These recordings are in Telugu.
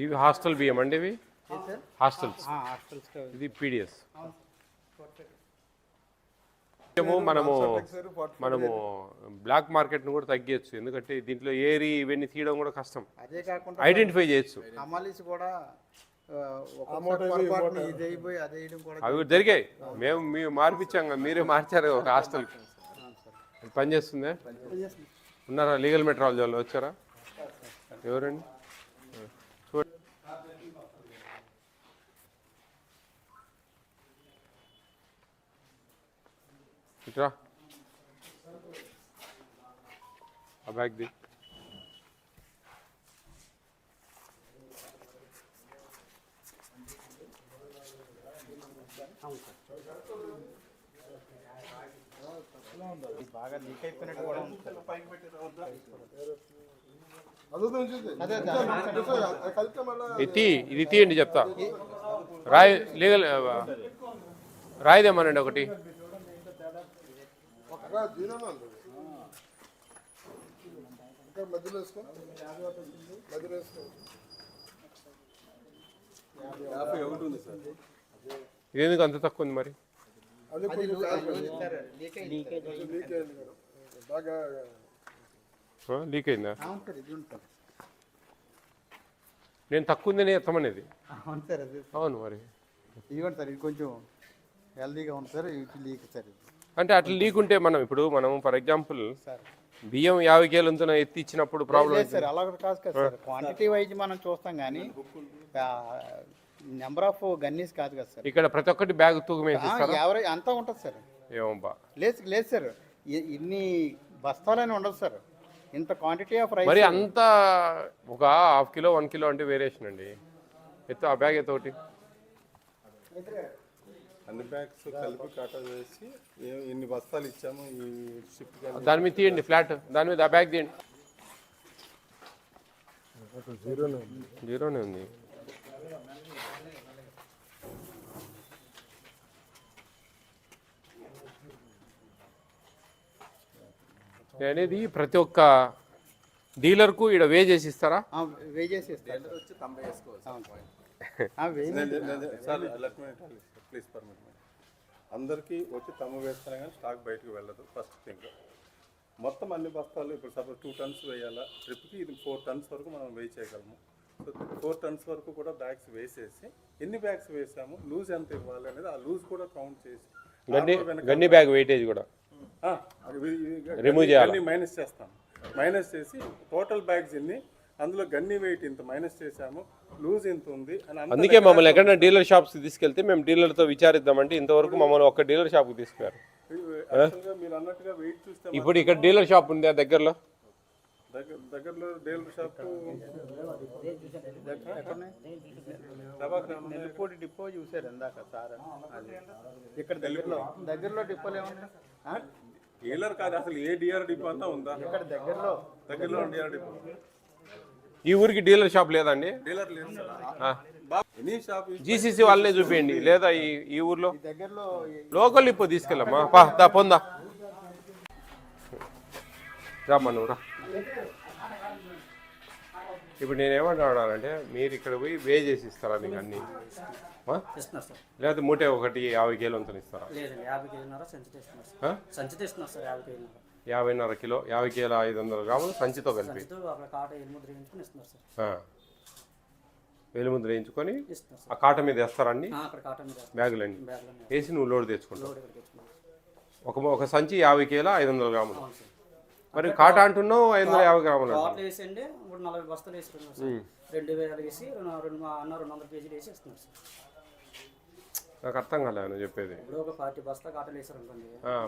ఇవి హాస్టల్ బియ్యం అండి, ఇవి హాస్టల్స్. ఇది పీడిఎస్. మనము బ్లాక్ మార్కెట్ను కూడా తగ్గించచ్చు, ఎందుకంటే దీంట్లో ఏరి ఇవన్నీ తీయడం కూడా కష్టం. అదే కాకుండా ఐడెంటిఫై చేయొచ్చు. అవి జరిగాయి, మేము మార్పించాం కదా, మీరే మార్చారు ఒక హాస్టల్. పని చేస్తుందే. ఉన్నారా లీగల్ మెట్రాలజీ వాళ్ళు వచ్చారా? ఎవరండి? చూడండి, ఇట్రా ఆ బ్యాగ్ ది. బాగా లీక్ అయిపోయినట్టు కూడా ఉంది. ఇది తీయండి చెప్తా. లీగల్ రాయిదేమనండి ఒకటి. ఇది ఎందుకు అంత తక్కువ ఉంది మరి? లీక్ అయిందా? నేను తక్కువ ఉందని ఎత్తమనేది. అవును మరి. ఇవ్వండి సార్, ఇది కొంచెం హెల్దీగా ఉంది సార్, ఇది లీక్ సార్. అంటే అట్లా లీక్ ఉంటే మనం ఫర్ ఎగ్జాంపుల్ బియ్యం 50 కేలు ఎత్తి ఇచ్చినప్పుడు ప్రాబ్లం లేదు సార్. అలా కాదు కదా సార్, క్వాంటిటీ వైజ్ మనం చూస్తాం కానీ నెంబర్ ఆఫ్ గన్నీస్ కాదు కదా సార్. ఇక్కడ ప్రతి ఒక్కటి బ్యాగ్ తూకం యావరేజ్ అంతా ఉంటుంది సార్. ఏమబ్బా, లేదు సార్, ఇన్ని బస్తాలని ఉండదు సార్, ఇంత క్వాంటిటీ ఆఫ్ రైస్. మరి అంత ఒక ½ కిలో 1 కిలో అంటే వేరియేషన్ అండి. ఎత్తు ఆ బ్యాగ్ ఎత్తు ఒకటి. అన్ని బ్యాగ్స్ కలిపి కాటా వేసి ఎన్ని బస్తాలు ఇచ్చాము ఈ షిఫ్ట్. దాని మీద తీయండి ఫ్లాట్, దాని మీద ఆ బ్యాగ్ తీయండి. జీరోనే ఉంది. అనేది ప్రతి ఒక్క డీలర్కు ఇక్కడ వే చేసి ఇస్తారా? వే చేసి ఇస్తారు. Please permit me. అందరికీ వచ్చి తమ్ము వేస్తానే కానీ స్టాక్ బయటకు వెళ్ళదు. ఫస్ట్ థింగ్ మొత్తం అన్ని బస్తాలు ఇప్పుడు సపోజ్ 2 టన్స్ వేయాలా ట్రిప్కి, ఇది 4 టన్స్ వరకు మనం వే చేయగలము. సో 4 టన్స్ వరకు కూడా బ్యాగ్స్ వేసేసి ఎన్ని బ్యాగ్స్ వేసాము, లూజ్ ఎంత ఇవ్వాలి అనేది ఆ లూజ్ కూడా కౌంట్ చేసి గన్ని బ్యాగ్ వెయిటేజ్ కూడా రిమూవ్ చేయాలి. మైనస్ చేస్తాం. మైనస్ చేసి టోటల్ బ్యాగ్స్ ఎన్ని, అందులో గన్ని వెయిట్ ఇంత మైనస్ చేసాము, లూజ్ ఎంత ఉంది అని. అందుకే మమ్మల్ని ఎక్కడైనా డీలర్ షాప్స్ తీసుకెళ్తే మేము డీలర్తో విచారిద్దామంటే ఇంతవరకు మమ్మల్ని ఒక్క డీలర్ షాప్కి తీసుకున్నారు. మీరు అన్నట్టుగా వెయిట్ చూస్తే ఇప్పుడు ఇక్కడ డీలర్ షాప్ ఉంది ఆ దగ్గరలో డీలర్ షాప్ డిపో చూసారు ఇందాక సార్. ఇక్కడ దగ్గరలో డిపోలు ఏమన్నా డీలర్ కాదు అసలు, ఏ డిఆర్ డిపో అంతా ఉందా ఇక్కడ దగ్గరలో డిఆర్ డిపో? ఈ ఊరికి డీలర్ షాప్ లేదండి. డీలర్ లేదు జీసీసీ వాళ్ళనే చూపించండి, లేదా ఈ ఊర్లో దగ్గరలో లోకల్ ఇప్పుడు తీసుకెళ్ళమ్మా. పొందా రామ్మా నువ్వు రా. ఇప్పుడు నేనేమంటున్నానంటే మీరు ఇక్కడ పోయి వే చేసి ఇస్తారా మీకు అన్ని? లేదా మూటే ఒకటి 50 కేలు అంతా ఇస్తారా? 50.5 కిలో 50 కేల 500 గ్రాములు సంచితో కలిపి వెలుముద్ర వేయించుకొని ఆ కాట మీద వేస్తారండి. బ్యాగులన్నీ వేసి నువ్వు లోడ్ తెచ్చుకుంటావు. ఒక సంచి 50 కేల 500 గ్రాములు. మరి కాట అంటున్నావు 550 గ్రాములు. నాకు అర్థం కాలేదు నువ్వు చెప్పేది.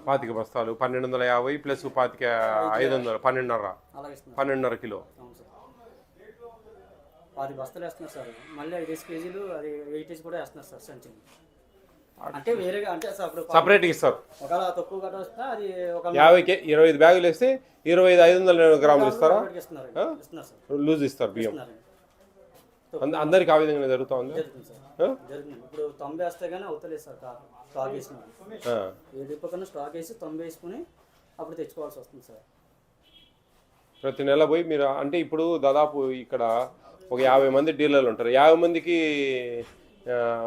25 బస్తాలు 1250 ప్లస్ 500 12.5 కిలో 10 బస్తాలు వేస్తున్నారు సార్. మళ్ళీ 5 కేజీలు అది వెయిటేజ్ కూడా వేస్తున్నారు సార్ సంచి. అంటే వేరేగా అంటే సపరేట్గా ఇస్తారు. ఒకవేళ తక్కువ కట్ట వస్తే అది 25 బ్యాగులు వేస్తే 25 గ్రాములు ఇస్తారా? ఇస్తున్నారు సార్. లూజ్ ఇస్తారు బియ్యం. అందరికి ఆ విధంగా జరుగుతూ ఉంది. జరుగుతుంది. ఇప్పుడు 90 వేస్తే కానీ అవుతలేదు సార్. స్టాక్ వేసినారు, ఏ డిపో కన్నా స్టాక్ వేసి 90 వేసుకుని అప్పుడు తెచ్చుకోవాల్సి వస్తుంది సార్. ప్రతి నెల పోయి మీరు అంటే ఇప్పుడు దాదాపు ఇక్కడ ఒక 50 మంది డీలర్లు ఉంటారు. 50 మందికి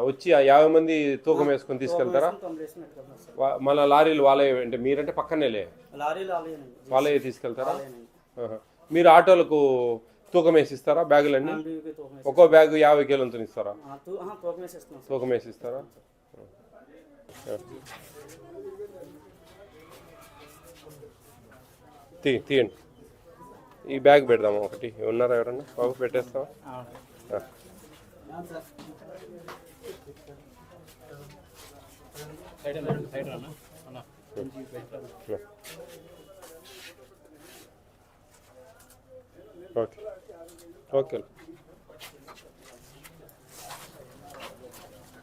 వచ్చి ఆ 50 మంది తూకం వేసుకొని తీసుకెళ్తారా? తొంభై వేసుకుని పెట్టుకెళ్తాం సార్. మళ్ళీ లారీలు వాళ్ళే అంటే మీరంటే పక్కనేలే లారీలు అలాగేనండి. వాళ్ళే తీసుకెళ్తారా? అలాగేనండి. ఆహా. మీరు ఆటోలకు తూకం వేసి ఇస్తారా బ్యాగులన్నీ? ఎంబీవీకి తూకం వేసి ఒక్కో బ్యాగ్ 50 కిలోలతో ఇస్తారా? తూకం వేసి ఇస్తున్నాం సార్. తూకం వేసి ఇస్తారా? తీయండి. ఈ బ్యాగ్ పెడదామా ఒకటి? ఉన్నారా ఎవరన్నా? బాబు పెట్టేస్తావా? Okay okay.